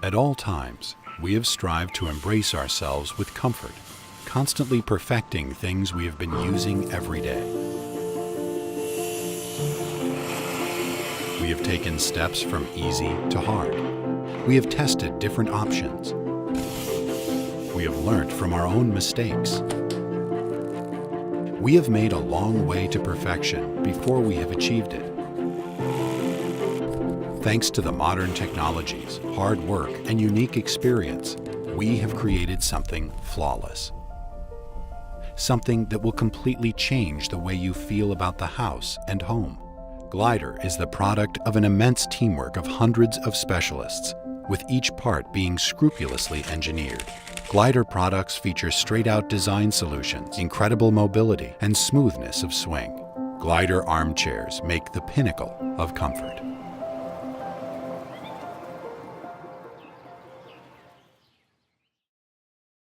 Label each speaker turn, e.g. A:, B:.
A: At all times, we have strived to embrace ourselves with comfort, constantly perfecting things we have been using every day. We have taken steps from easy to hard. We have tested different options. We have learned from our own mistakes. We have made a long way to perfection before we have achieved it. Thanks to the modern technologies, hard work, and unique experience, we have created something flawless. Something that will completely change the way you feel about the house and home. GLIDER is the product of an immense teamwork of hundreds of specialists, with each part being scrupulously engineered. GLIDER products feature straight-out design solutions, incredible mobility, and smoothness of swing. GLIDER armchairs make the pinnacle of comfort.